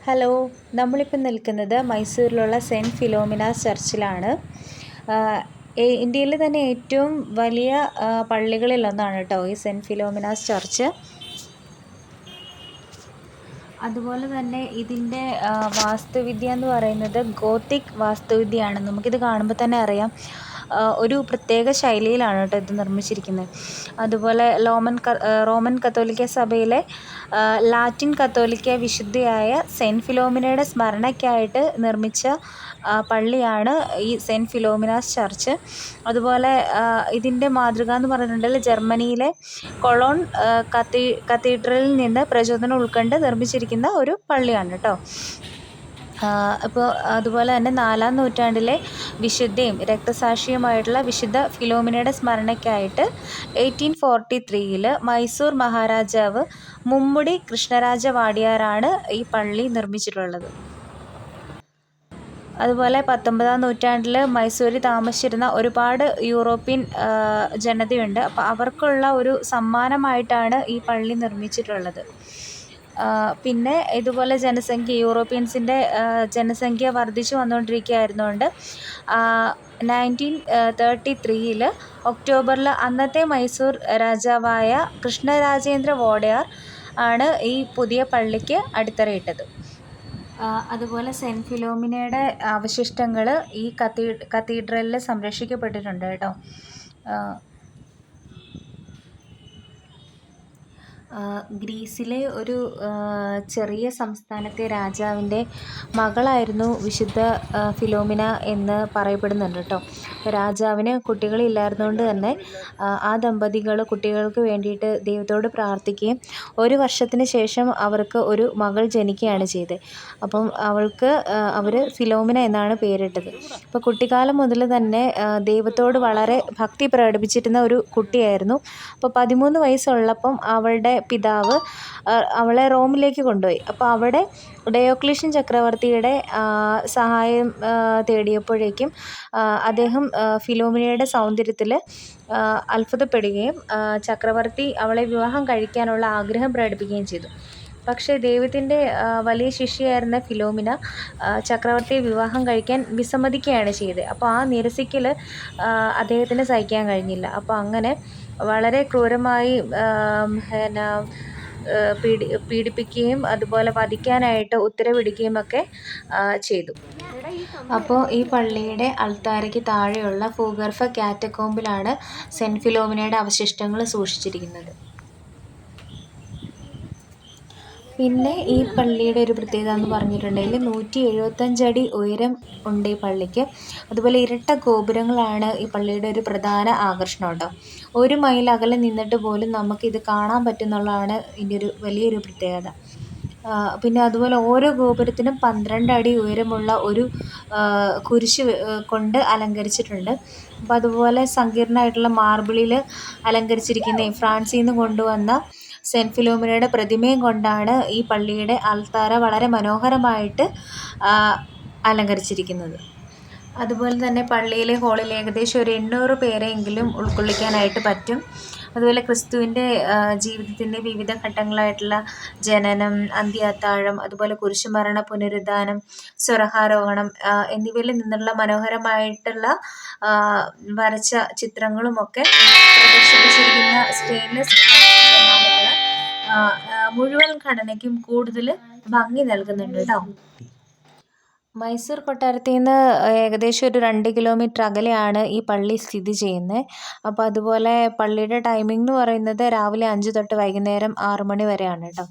Hello, നമ്മളിപ്പോൾ നിൽക്കുന്നത് മൈസൂരിലുള്ള cent Philomena's ചർച്ചിലാണ്. ഇന്ത്യയിലെ തന്നെ ഏറ്റവും വലിയ പള്ളികളിലൊന്നാണ് കേട്ടോ ഈ സെൻറ്റ് ഫിലോമിനാസ് ചർച്ച്. അതുപോലെ തന്നെ ഇതിൻ്റെ വാസ്തുവിദ്യ എന്ന് പറയുന്നത് ഗോത്തിക് വാസ്തുവിദ്യയാണ്. നമുക്കിത് കാണുമ്പോൾ തന്നെ അറിയാം ഒരു പ്രത്യേക ശൈലിയിലാണ് കേട്ടോ ഇത് നിർമ്മിച്ചിരിക്കുന്നത്. അതുപോലെ റോമൻ കത്തോലിക്ക സഭയിലെ ലാറ്റിൻ കത്തോലിക്ക വിശുദ്ധയായ സെൻറ്റ് ഫിലോമിനയുടെ സ്മരണയ്ക്കായിട്ട് നിർമ്മിച്ച പള്ളിയാണ് ഈ സെൻറ്റ് ഫിലോമിനാസ് ചർച്ച്. അതുപോലെ ഇതിൻ്റെ മാതൃക എന്ന് പറഞ്ഞിട്ടുണ്ടെങ്കിൽ ജർമ്മനിയിലെ കൊളോൺ കത്തീഡ്രലിൽ നിന്ന് പ്രചോദനം ഉൾക്കൊണ്ട് നിർമ്മിച്ചിരിക്കുന്ന ഒരു പള്ളിയാണ് കേട്ടോ. അപ്പോൾ അതുപോലെ തന്നെ 4-ാം നൂറ്റാണ്ടിലെ വിശുദ്ധയും രക്തസാക്ഷിയുമായിട്ടുള്ള വിശുദ്ധ ഫിലോമിനയുടെ സ്മരണയ്ക്കായിട്ട് 1843 മൈസൂർ മഹാരാജാവ് മുമ്മുടി കൃഷ്ണരാജ വാഡിയാറാണ് ഈ പള്ളി നിർമ്മിച്ചിട്ടുള്ളത്. അതുപോലെ 19-ാം നൂറ്റാണ്ടിൽ മൈസൂരിൽ താമസിച്ചിരുന്ന ഒരുപാട് യൂറോപ്യൻ ജനതയുണ്ട്. അപ്പോൾ അവർക്കുള്ള ഒരു സമ്മാനമായിട്ടാണ് ഈ പള്ളി നിർമ്മിച്ചിട്ടുള്ളത്. പിന്നെ ഇതുപോലെ യൂറോപ്യൻസിൻ്റെ ജനസംഖ്യ വർദ്ധിച്ചു വന്നുകൊണ്ടിരിക്കുകയായിരുന്നുകൊണ്ട് 1933 ഒക്ടോബറിൽ അന്നത്തെ മൈസൂർ രാജാവായ കൃഷ്ണരാജേന്ദ്ര വോഡയാർ ആണ് ഈ പുതിയ പള്ളിക്ക് അടിത്തറയിട്ടത്. അതുപോലെ സെൻറ്റ് ഫിലോമിനയുടെ അവശിഷ്ടങ്ങൾ ഈ കത്തീഡ്രലിൽ സംരക്ഷിക്കപ്പെട്ടിട്ടുണ്ട് കേട്ടോ. ഗ്രീസിലെ ഒരു ചെറിയ സംസ്ഥാനത്തെ രാജാവിൻ്റെ മകളായിരുന്നു വിശുദ്ധ ഫിലോമിന എന്ന് പറയപ്പെടുന്നുണ്ട് കേട്ടോ. രാജാവിന് കുട്ടികളില്ലായിരുന്നുകൊണ്ട് തന്നെ ആ ദമ്പതികൾ കുട്ടികൾക്ക് വേണ്ടിയിട്ട് ദൈവത്തോട് പ്രാർത്ഥിക്കുകയും 1 വർഷത്തിന് ശേഷം അവർക്ക് ഒരു മകൾ ജനിക്കുകയാണ് ചെയ്തത്. അപ്പം അവർ ഫിലോമിന എന്നാണ് പേരിട്ടത്. അപ്പോൾ കുട്ടിക്കാലം മുതൽ തന്നെ ദൈവത്തോട് വളരെ ഭക്തി പ്രകടിപ്പിച്ചിരുന്ന ഒരു കുട്ടിയായിരുന്നു. അപ്പോൾ 13 വയസ്സുള്ളപ്പം അവളുടെ പിതാവ് അവളെ റോമിലേക്ക് കൊണ്ടുപോയി. അപ്പോൾ അവിടെ ഡയോക്ലീഷ്യൻ ചക്രവർത്തിയുടെ സഹായം തേടിയപ്പോഴേക്കും അദ്ദേഹം ഫിലോമിനയുടെ സൗന്ദര്യത്തിൽ അത്ഭുതപ്പെടുകയും ചക്രവർത്തി അവളെ വിവാഹം കഴിക്കാനുള്ള ആഗ്രഹം പ്രകടിപ്പിക്കുകയും ചെയ്തു. പക്ഷേ ദൈവത്തിൻ്റെ വലിയ ശിഷ്യയായിരുന്ന ഫിലോമിന ചക്രവർത്തിയെ വിവാഹം കഴിക്കാൻ വിസമ്മതിക്കുകയാണ് ചെയ്തത്. അപ്പോൾ ആ നിരസിക്കൽ അദ്ദേഹത്തിന് സഹിക്കാൻ കഴിഞ്ഞില്ല. അപ്പോൾ അങ്ങനെ വളരെ ക്രൂരമായി പീഡിപ്പിക്കുകയും അതുപോലെ വധിക്കാനായിട്ട് ഉത്തരവിടുകയും ഒക്കെ ചെയ്തു. അപ്പോൾ ഈ പള്ളിയുടെ അൾത്താരയ്ക്ക് താഴെയുള്ള ഭൂഗർഭ കാറ്റക്കോംബിലാണ് സെൻറ്റ് ഫിലോമിനയുടെ അവശിഷ്ടങ്ങൾ സൂക്ഷിച്ചിരിക്കുന്നത്. പിന്നെ ഈ പള്ളിയുടെ ഒരു പ്രത്യേകത എന്ന് പറഞ്ഞിട്ടുണ്ടെങ്കിൽ 175 അടി ഉയരം ഉണ്ട് ഈ പള്ളിക്ക്. അതുപോലെ ഇരട്ട ഗോപുരങ്ങളാണ് ഈ പള്ളിയുടെ ഒരു പ്രധാന ആകർഷണം കേട്ടോ. 1 മൈൽ അകലെ നിന്നിട്ട് പോലും നമുക്കിത് കാണാൻ പറ്റുന്നുള്ളതാണ് ഇതിൻ്റെ ഒരു വലിയൊരു പ്രത്യേകത. പിന്നെ അതുപോലെ ഓരോ ഗോപുരത്തിനും 12 അടി ഉയരമുള്ള ഒരു കുരിശ് കൊണ്ട് അലങ്കരിച്ചിട്ടുണ്ട്. അപ്പോൾ അതുപോലെ സങ്കീർണമായിട്ടുള്ള മാർബിളിൽ അലങ്കരിച്ചിരിക്കുന്ന ഫ്രാൻസിൽ നിന്ന് കൊണ്ടുവന്ന സെൻറ്റ് ഫിലോമിനയുടെ പ്രതിമയും കൊണ്ടാണ് ഈ പള്ളിയുടെ അൾത്താര വളരെ മനോഹരമായിട്ട് അലങ്കരിച്ചിരിക്കുന്നത്. അതുപോലെ തന്നെ പള്ളിയിലെ ഹാളിൽ ഏകദേശം ഒരു 800 പേരെയെങ്കിലും ഉൾക്കൊള്ളിക്കാനായിട്ട് പറ്റും. അതുപോലെ ക്രിസ്തുവിൻ്റെ ജീവിതത്തിൻ്റെ വിവിധ ഘട്ടങ്ങളായിട്ടുള്ള ജനനം, അന്ത്യാത്താഴം, അതുപോലെ കുരിശുമരണ, പുനരുദ്ധാനം, സ്വർഗ്ഗാരോഹണം എന്നിവയിൽ നിന്നുള്ള മനോഹരമായിട്ടുള്ള വരച്ച ചിത്രങ്ങളുമൊക്കെ പ്രദർശിപ്പിച്ചിരിക്കുന്ന സ്റ്റെയിൻലെസ് മുഴുവൻ ഘടനയ്ക്കും കൂടുതൽ ഭംഗി നൽകുന്നുണ്ട് കേട്ടോ. മൈസൂർ കൊട്ടാരത്തിൽ നിന്ന് ഏകദേശം ഒരു 2 കിലോമീറ്റർ അകലെയാണ് ഈ പള്ളി സ്ഥിതി ചെയ്യുന്നത്. അപ്പോൾ അതുപോലെ പള്ളിയുടെ ടൈമിംഗ് എന്ന് പറയുന്നത് രാവിലെ 5 തൊട്ട് വൈകുന്നേരം 6 മണി വരെയാണ് കേട്ടോ.